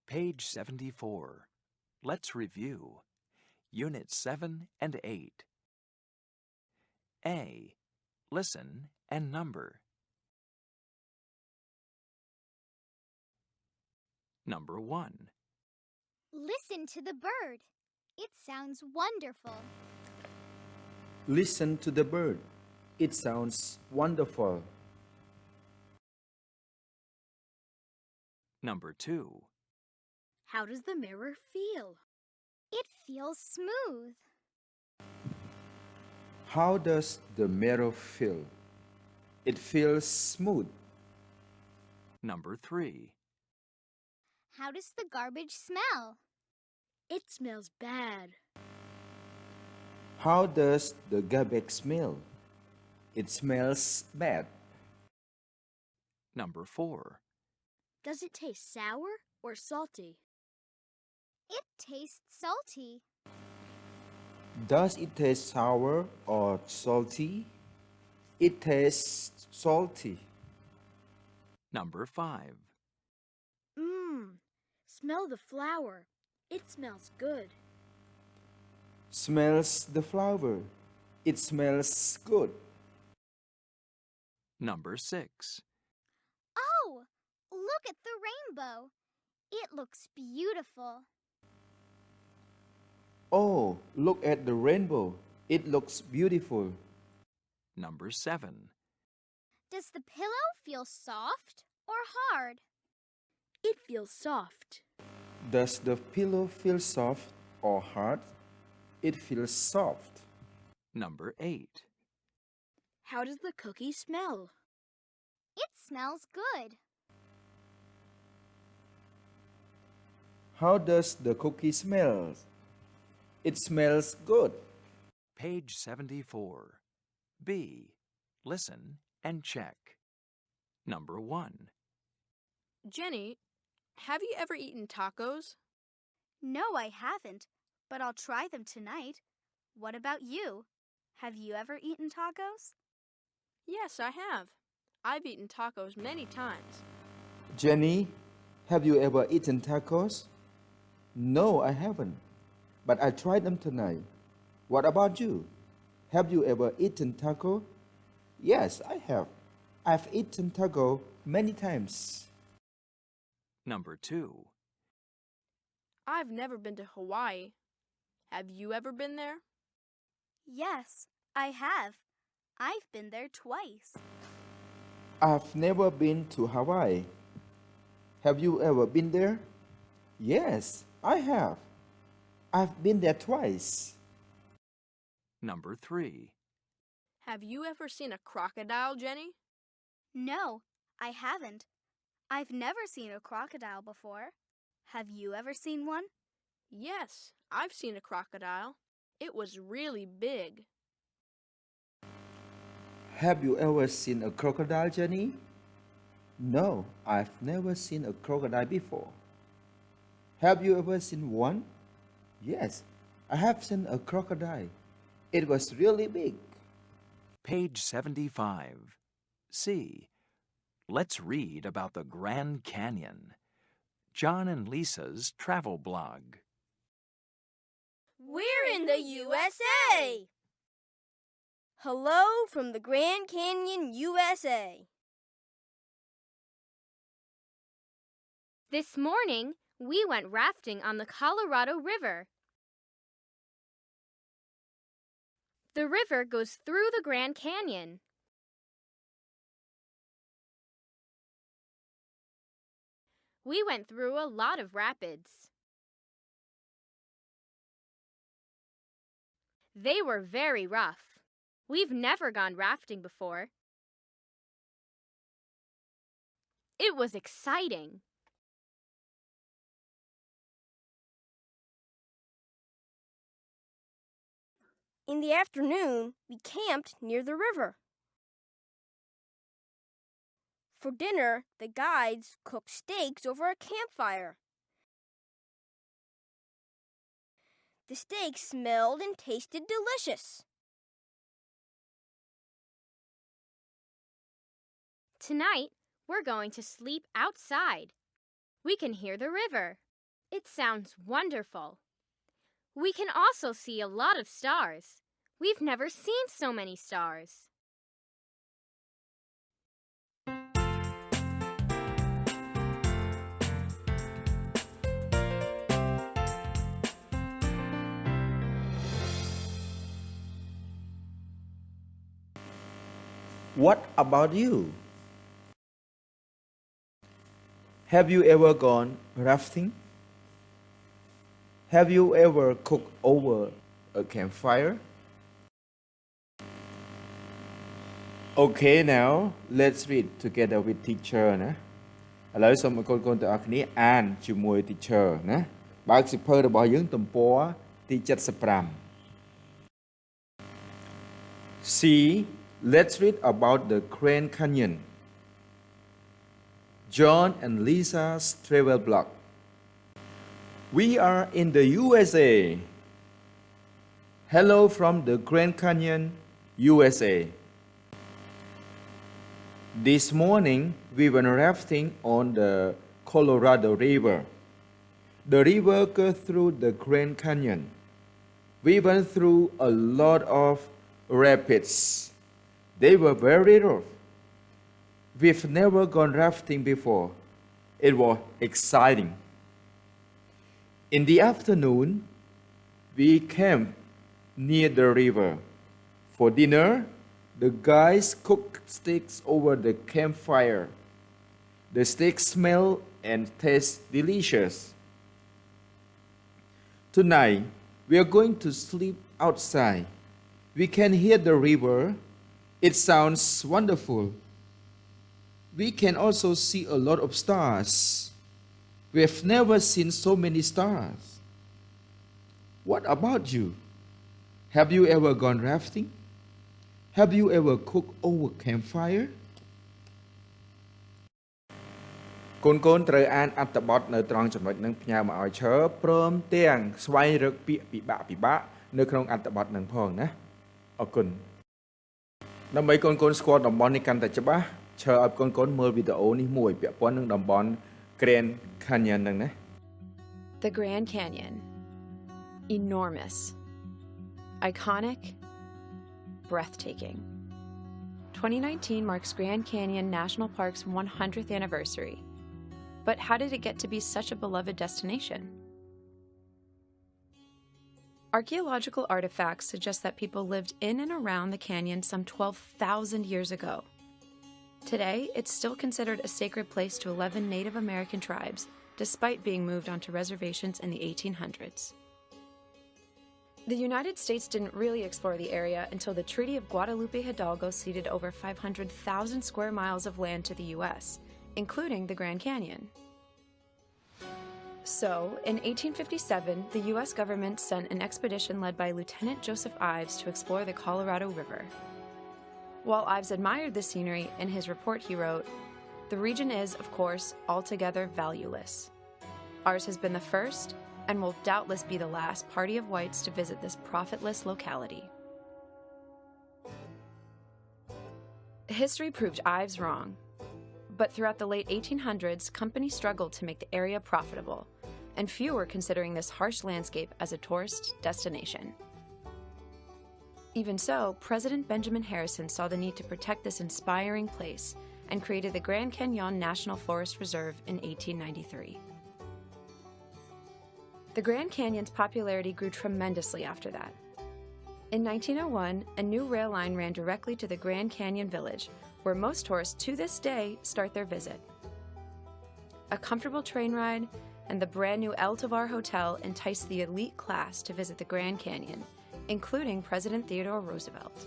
Page 74. Let's review. Unit 7 and 8. A. Listen and number. Number 1. Listen to the bird. It sounds wonderful. Listen to the bird. It sounds wonderful. Number 2. How does the mirror feel? It feels smooth. How does the mirror feel? It feels smooth. Number 3. How does the garbage smell? It smells bad. How does the garbage smell? It smells bad. Number 4. Does it taste sour or salty? It tastes salty. Does it taste sour or salty? It tastes salty. Number 5. Smell the flower. It smells good. Smells the flower. It smells good. Number 6. Oh, look at the rainbow. It looks beautiful. Oh, look at the rainbow. It looks beautiful. Number 7. Does the pillow feel soft or hard? It feels soft. Does the pillow feel soft or hard? It feels soft. Number 8. How does the cookie smell? It smells good. How does the cookie smell? It smells good. Page 74. B. Listen and check. Number 1. Jenny, have you ever eaten tacos? No, I haven't, but I'll try them tonight. What about you? Have you ever eaten tacos? Yes, I have. I've eaten tacos many times. Jenny, have you ever eaten tacos? No, I haven't, but I tried them tonight. What about you? Have you ever eaten taco? Yes, I have. I've eaten taco many times. Number 2. I've never been to Hawaii. Have you ever been there? Yes, I have. I've been there twice. I've never been to Hawaii. Have you ever been there? Yes, I have. I've been there twice. Number 3. Have you ever seen a crocodile, Jenny? No, I haven't. I've never seen a crocodile before. Have you ever seen one? Yes, I've seen a crocodile. It was really big. Have you ever seen a crocodile, Jenny? No, I've never seen a crocodile before. Have you ever seen one? Yes, I have seen a crocodile. It was really big. Page 75. C. Let's read about the Grand Canyon. John and Lisa's travel blog. We're in the USA! Hello from the Grand Canyon, USA. This morning, we went rafting on the Colorado River. The river goes through the Grand Canyon. We went through a lot of rapids. They were very rough. We've never gone rafting before. It was exciting. In the afternoon, we camped near the river. For dinner, the guides cooked steaks over a campfire. The steaks smelled and tasted delicious. Tonight, we're going to sleep outside. We can hear the river. It sounds wonderful. We can also see a lot of stars. We've never seen so many stars. What about you? Have you ever gone rafting? Have you ever cooked over a campfire? Okay, now let's read together with teacher ណាឥឡូវសូមឲ្យកូនៗទាំងអស់គ្នាអានជាមួយ teacher ណាបើកសៀវភៅរបស់យើងទំព័រទី75 See, let's read about the Grand Canyon. John and Lisa's travel blog. We are in the USA. Hello from the Grand Canyon, USA. This morning, we went rafting on the Colorado River. The river goes through the Grand Canyon. We went through a lot of rapids. They were very rough. We've never gone rafting before. It was exciting. In the afternoon, we camped near the river. For dinner, the guys cooked steaks over the campfire. The steaks smell and taste delicious. Tonight, we are going to sleep outside. We can hear the river. It sounds wonderful. We can also see a lot of stars. We have never seen so many stars. What about you? Have you ever gone rafting? Have you ever cooked over campfire? កូនៗត្រូវអានអត្ថបទនៅត្រង់ចំណុចនឹងផ្ញើមកឲ្យឈើព្រមទាំងស្វែងរកពាក្យពិបាកៗនៅក្នុងអត្ថបទនឹងផងណាអរគុណដើម្បីកូនៗស្គាល់តំបន់នេះកាន់តែច្បាស់ឈើឲ្យកូនៗមើលវីដេអូនេះមួយពាក់ព័ន្ធនឹងតំបន់ Grand Canyon ហ្នឹងណា The Grand Canyon. Enormous. Iconic. Breathtaking. 2019 marks Grand Canyon National Park's 100th anniversary. But how did it get to be such a beloved destination? Archaeological artifacts suggest that people lived in and around the canyon some 12,000 years ago. Today, it's still considered a sacred place to 11 Native American tribes, despite being moved onto reservations in the 1800s. The United States didn't really explore the area until the Treaty of Guadalupe Hidalgo ceded over 500,000 square miles of land to the U.S., including the Grand Canyon. So, in 1857, the U.S. government sent an expedition led by Lieutenant Joseph Ives to explore the Colorado River. While Ives admired the scenery, in his report he wrote, "The region is, of course, altogether valueless. Ours has been the first, and will doubtless be the last party of whites to visit this profitless locality." History proved Ives wrong. But throughout the late 1800s, companies struggled to make the area profitable, and few were considering this harsh landscape as a tourist destination. Even so, President Benjamin Harrison saw the need to protect this inspiring place and created the Grand Canyon National Forest Reserve in 1893. The Grand Canyon's popularity grew tremendously after that. In 1901, a new rail line ran directly to the Grand Canyon Village, where most tourists to this day start their visit. A comfortable train ride and the brand new El Tovar Hotel enticed the elite class to visit the Grand Canyon, including President Theodore Roosevelt.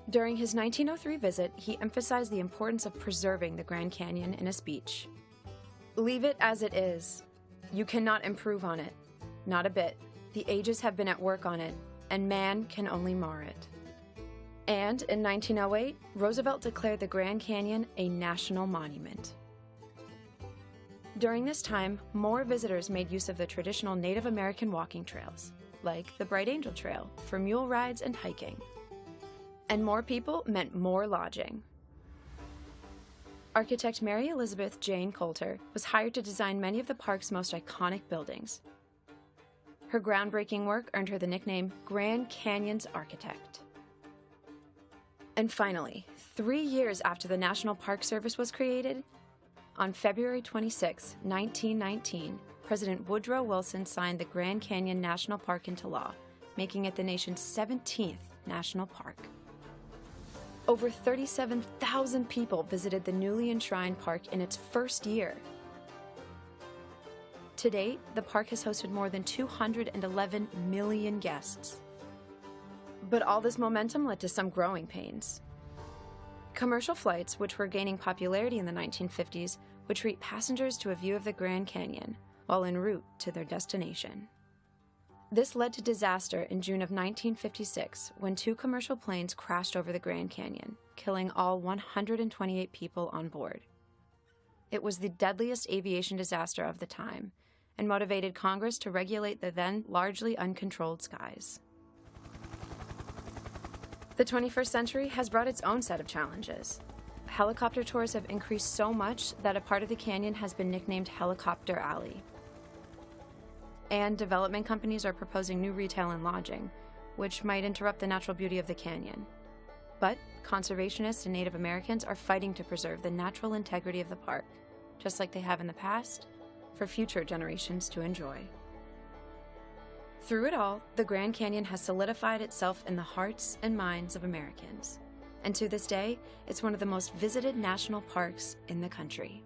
During his 1903 visit, he emphasized the importance of preserving the Grand Canyon in a speech. "Leave it as it is. You cannot improve on it. Not a bit. The ages have been at work on it, and man can only mar it." And in 1908, Roosevelt declared the Grand Canyon a national monument. During this time, more visitors made use of the traditional Native American walking trails, like the Bright Angel Trail, for mule rides and hiking. And more people meant more lodging. Architect Mary Elizabeth Jane Coulter was hired to design many of the park's most iconic buildings. Her groundbreaking work earned her the nickname Grand Canyon's Architect. And finally, 3 years after the National Park Service was created, on February 26, 1919, President Woodrow Wilson signed the Grand Canyon National Park into law, making it the nation's 17th national park. Over 37,000 people visited the newly enshrined park in its first year. To date, the park has hosted more than 211 million guests. But all this momentum led to some growing pains. Commercial flights, which were gaining popularity in the 1950s, would treat passengers to a view of the Grand Canyon while en route to their destination. This led to disaster in June of 1956 when 2 commercial planes crashed over the Grand Canyon, killing all 128 people on board. It was the deadliest aviation disaster of the time and motivated Congress to regulate the then largely uncontrolled skies. The 21st century has brought its own set of challenges. Helicopter tours have increased so much that a part of the canyon has been nicknamed Helicopter Alley. And development companies are proposing new retail and lodging, which might interrupt the natural beauty of the canyon. But conservationists and Native Americans are fighting to preserve the natural integrity of the park, just like they have in the past, for future generations to enjoy. Through it all, the Grand Canyon has solidified itself in the hearts and minds of Americans. And to this day, it's one of the most visited national parks in the country.